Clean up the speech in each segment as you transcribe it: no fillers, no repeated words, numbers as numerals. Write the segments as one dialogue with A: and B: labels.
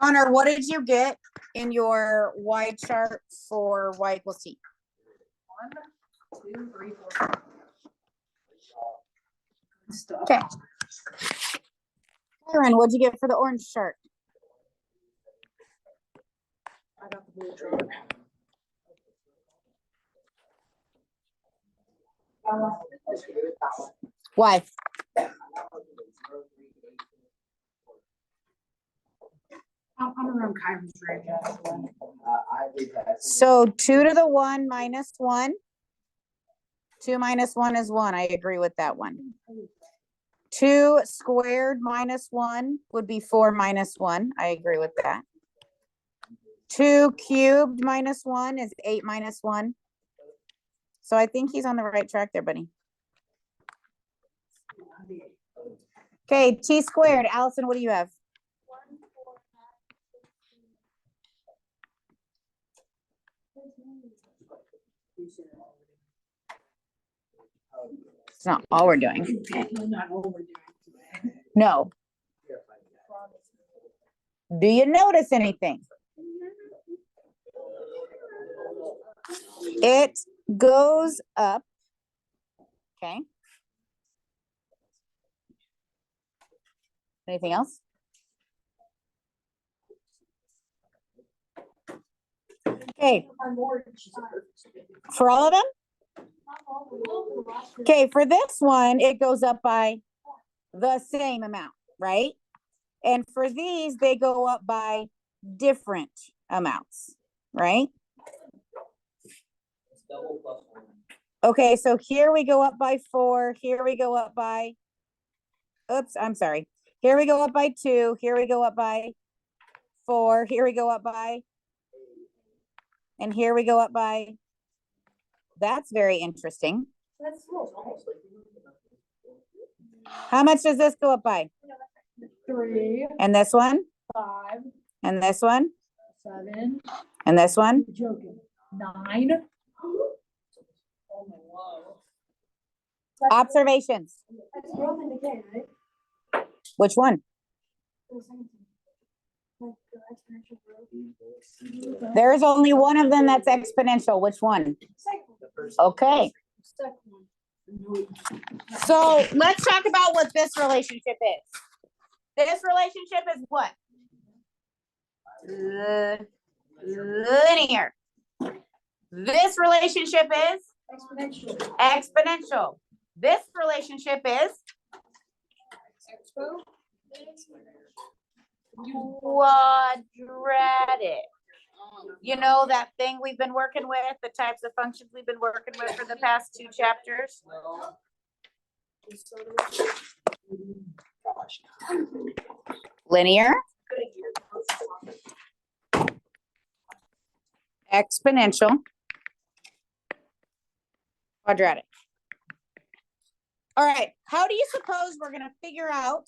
A: Connor, what did you get in your Y chart for Y equals T?
B: 1, 2, 3, 4.
A: Okay. Aaron, what'd you get for the orange chart?
B: I got the blue chart.
A: Why?
B: I'm around Kyron's range.
A: So 2 to the 1 minus 1. 2 minus 1 is 1. I agree with that one. 2 squared minus 1 would be 4 minus 1. I agree with that. 2 cubed minus 1 is 8 minus 1. So I think he's on the right track there, buddy. Okay, T squared. Allison, what do you have? It's not all we're doing. No. Do you notice anything? It goes up. Okay. Anything else? Okay. For all of them? Okay, for this one, it goes up by the same amount, right? And for these, they go up by different amounts, right? Okay, so here we go up by 4. Here we go up by, oops, I'm sorry. Here we go up by 2. Here we go up by 4. Here we go up by, and here we go up by. That's very interesting. How much does this go up by?
B: 3.
A: And this one?
B: 5.
A: And this one?
B: 7.
A: And this one?
B: You're joking. 9. Oh my wow.
A: Observations. Which one? There's only one of them that's exponential. Which one? Okay. So let's talk about what this relationship is. This relationship is what? Linear. This relationship is exponential. This relationship is quadratic. You know that thing we've been working with, the types of functions we've been working with for the past 2 chapters? Linear, exponential, quadratic. All right, how do you suppose we're going to figure out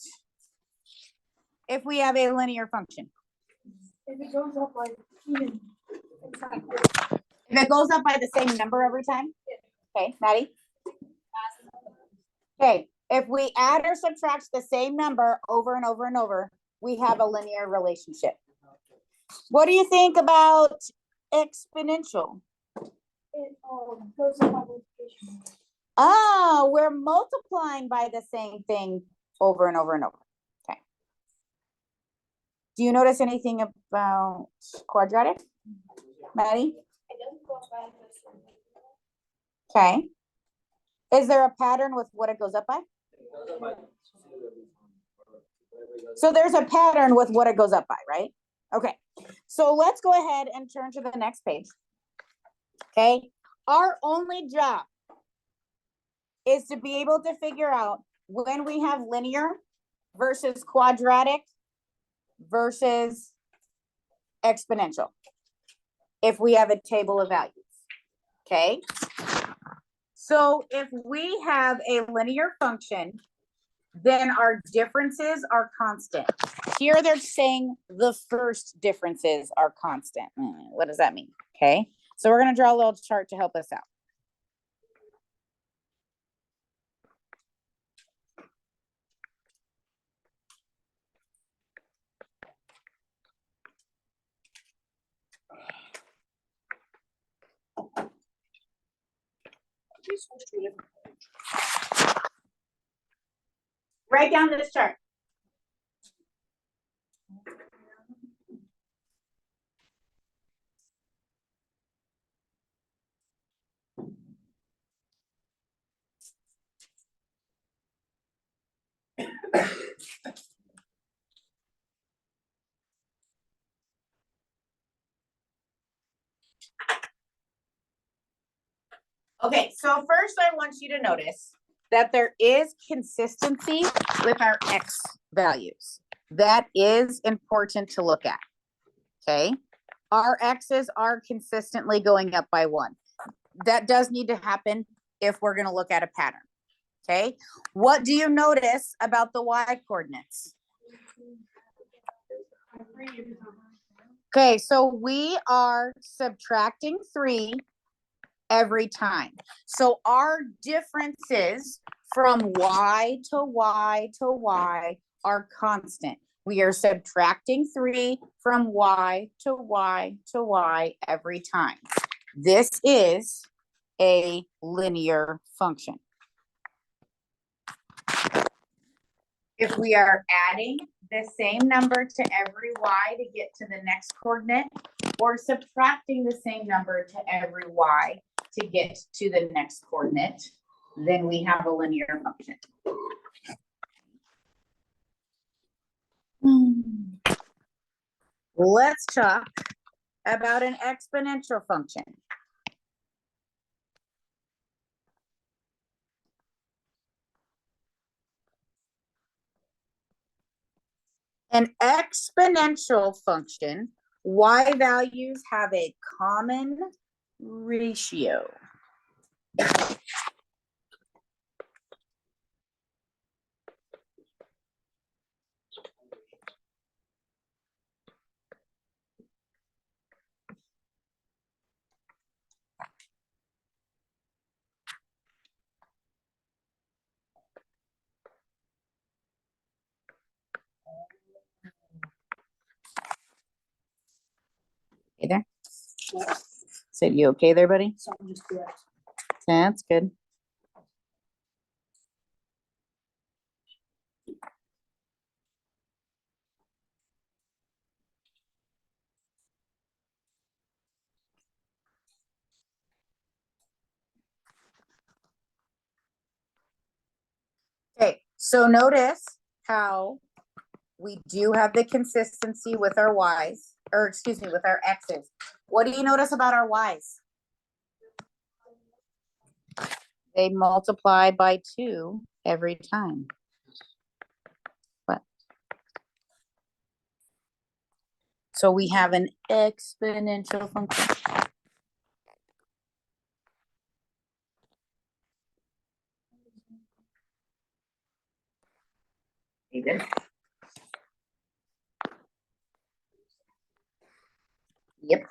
A: if we have a linear function?
B: If it goes up like even.
A: If it goes up by the same number every time? Okay, Maddie? Okay, if we add or subtract the same number over and over and over, we have a linear relationship. What do you think about exponential?
B: It goes up by multiplication.
A: Oh, we're multiplying by the same thing over and over and over. Okay. Do you notice anything about quadratic, Maddie? Okay. Is there a pattern with what it goes up by? So there's a pattern with what it goes up by, right? Okay. So let's go ahead and turn to the next page. Okay. Our only job is to be able to figure out when we have linear versus quadratic versus exponential, if we have a table of values. Okay. So if we have a linear function, then our differences are constant. Here they're saying the first differences are constant. What does that mean? Okay. So we're going to draw a little chart to help us out.
B: Please switch to a different page.
A: Write down this chart. Okay, so first I want you to notice that there is consistency with our X values. That is important to look at, okay? Our X's are consistently going up by 1. That does need to happen if we're gonna look at a pattern, okay? What do you notice about the Y coordinates? Okay, so we are subtracting 3 every time. So our differences from Y to Y to Y are constant. We are subtracting 3 from Y to Y to Y every time. This is a linear function. If we are adding the same number to every Y to get to the next coordinate, or subtracting the same number to every Y to get to the next coordinate, then we have a linear function. Let's talk about an exponential function. An exponential function, Y values have a common ratio. Hey there. Said you okay there, buddy?
B: Something just correct.
A: That's good. Okay, so notice how we do have the consistency with our Y's, or excuse me, with our X's. What do you notice about our Y's? They multiply by 2 every time. What? So we have an exponential function. You good? Yep.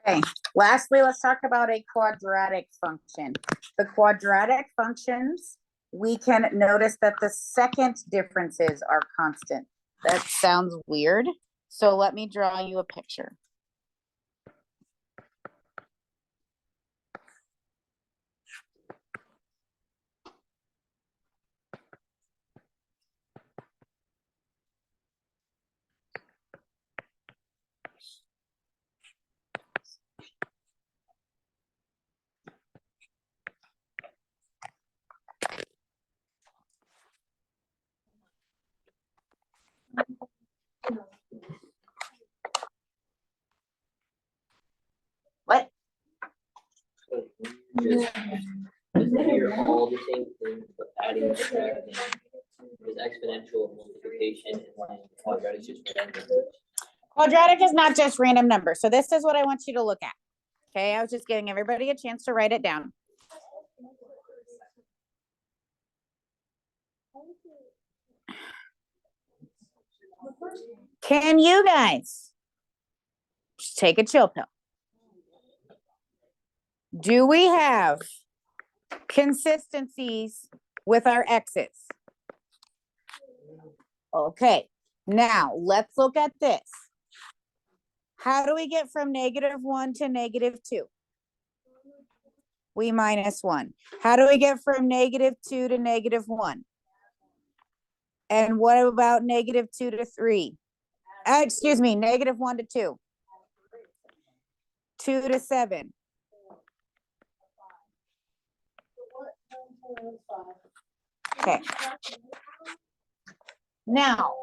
A: Okay, lastly, let's talk about a quadratic function. The quadratic functions, we can notice that the second differences are constant. That sounds weird. So let me draw you a picture. What?
C: You're all the same thing, but adding and subtracting is exponential multiplication and like quadratic is just random numbers.
A: Quadratic is not just random numbers. So this is what I want you to look at. Okay, I was just giving everybody a chance to write it down. Can you guys just take a chill pill? Do we have consistencies with our X's? Okay, now let's look at this. How do we get from -1 to -2? We minus 1. How do we get from -2 to -1? And what about -2 to 3? Excuse me, -1 to 2. 2 to 7. Okay. Now,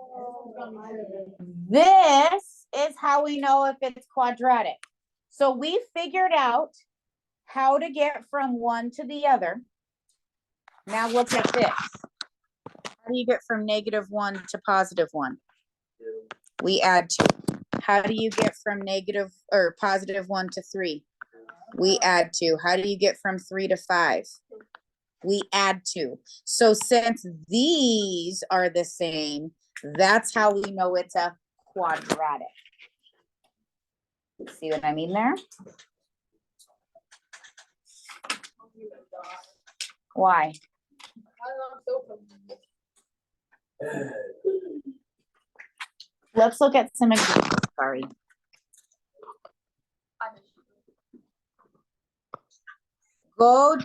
A: this is how we know if it's quadratic. So we figured out how to get from one to the other. Now look at this. How do you get from -1 to +1? We add 2. How do you get from +1 to 3? We add 2. How do you get from 3 to 5? We add 2. So since these are the same, that's how we know it's a quadratic. See what I mean there? Why? Let's look at some examples. Sorry. Go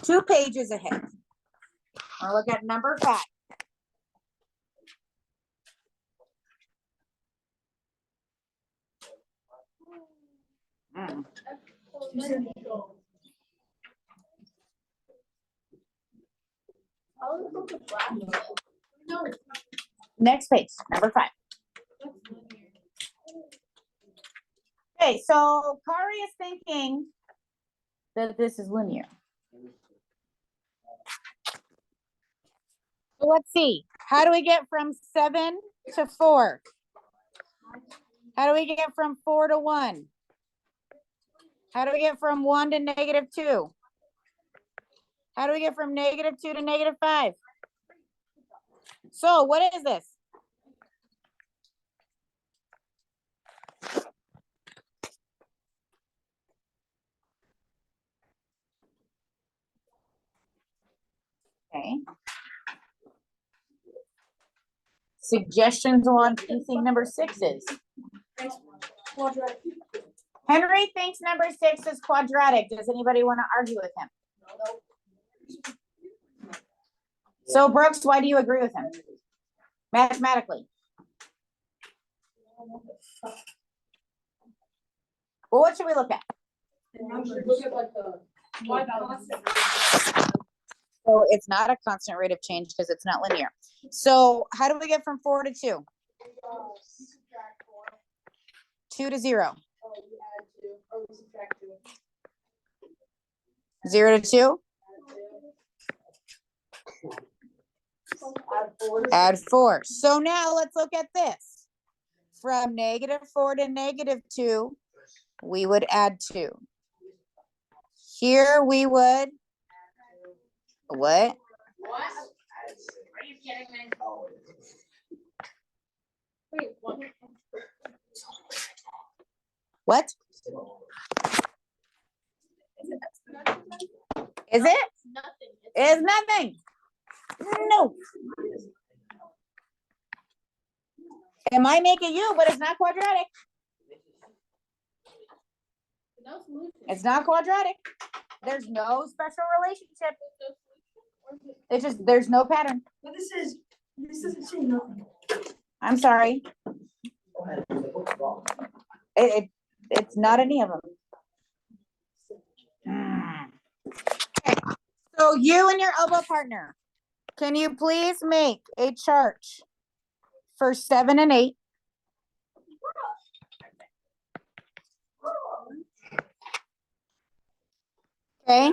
A: 2 pages ahead. I'll look at number 5. Next page, number 5. Okay, so Kari is thinking that this is linear. So let's see. How do we get from 7 to 4? How do we get from 4 to 1? How do we get from 1 to -2? How do we get from -2 to -5? So what is this? Okay. Suggestions on anything number 6 is? Henry thinks number 6 is quadratic. Does anybody want to argue with him? So Brooks, why do you agree with him? Mathematically. Well, what should we look at? So it's not a constant rate of change because it's not linear. So how do we get from 4 to 2? 2 to 0. 0 to 2? Add 4. So now let's look at this. From -4 to -2, we would add 2. Here we would, what?
B: Are you kidding me? Wait, what?
A: What? Is it?
B: Nothing.
A: It's nothing. No. It might make it U, but it's not quadratic.
B: No solution.
A: It's not quadratic. There's no special relationship. It's just, there's no pattern.
B: But this doesn't say nothing.
A: I'm sorry. It's not any of them. Okay. So you and your elbow partner, can you please make a chart for 7 and 8? Okay.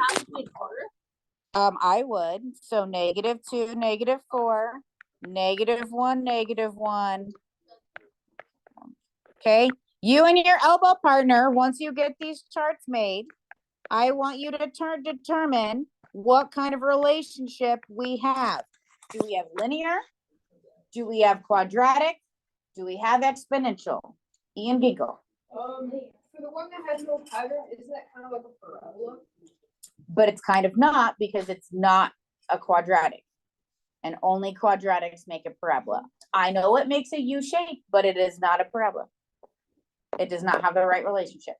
A: I would. So -2, -4, -1, -1. Okay. You and your elbow partner, once you get these charts made, I want you to determine what kind of relationship we have. Do we have linear? Do we have quadratic? Do we have exponential? Ian giggle.
B: For the one that has no pattern, isn't that kind of like a parabola?
A: But it's kind of not because it's not a quadratic. And only quadratics make a parabola. I know it makes a U shape, but it is not a parabola. It does not have the right relationship,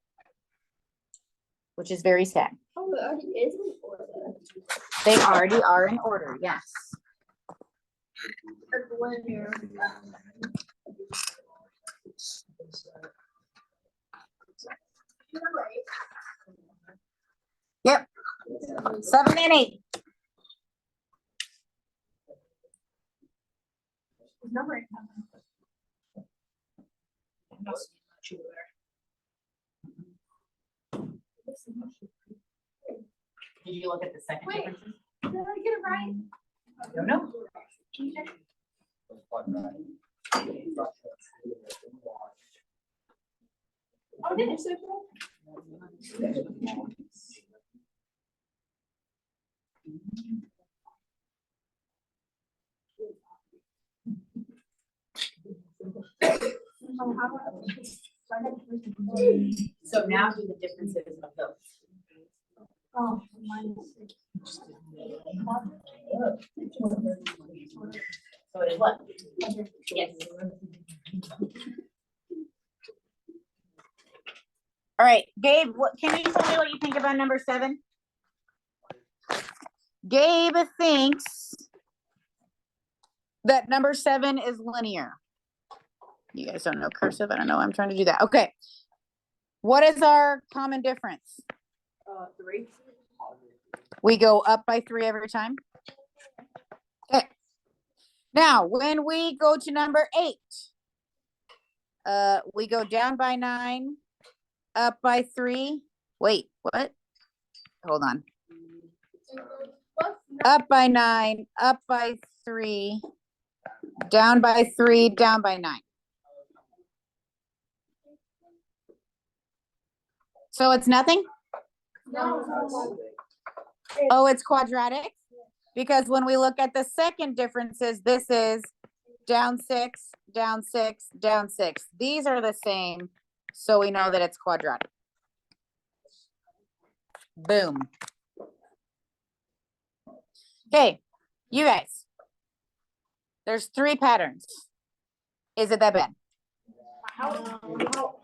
A: which is very sad.
B: Oh, it already is in order.
A: They already are in order, yes.
B: Like linear. You're right.
A: Yep. 7 and 8.
B: Number eight.
A: Did you look at the second
B: Wait.
A: differences?
B: Did I get it right?
A: No, no.
B: Can you check? Oh, did it say that? Oh, how about-
A: So now do the differences of those.
B: Oh, minus six.
A: So it is what? Yes. All right, Gabe, what, can you tell me what you think about number 7? Gabe thinks that number 7 is linear. You guys don't know cursive. I don't know. I'm trying to do that. Okay. What is our common difference?
B: 3.
A: We go up by 3 every time. Okay. Now, when we go to number 8, we go down by 9, up by 3. Wait, what? Hold on. Up by 9, up by 3, down by 3, down by 9. So it's nothing?
B: No.
A: Oh, it's quadratic? Because when we look at the second differences, this is down 6, down 6, down 6. These are the same, so we know that it's quadratic. Boom. Okay, you guys. There's 3 patterns. Is it that bad?
B: How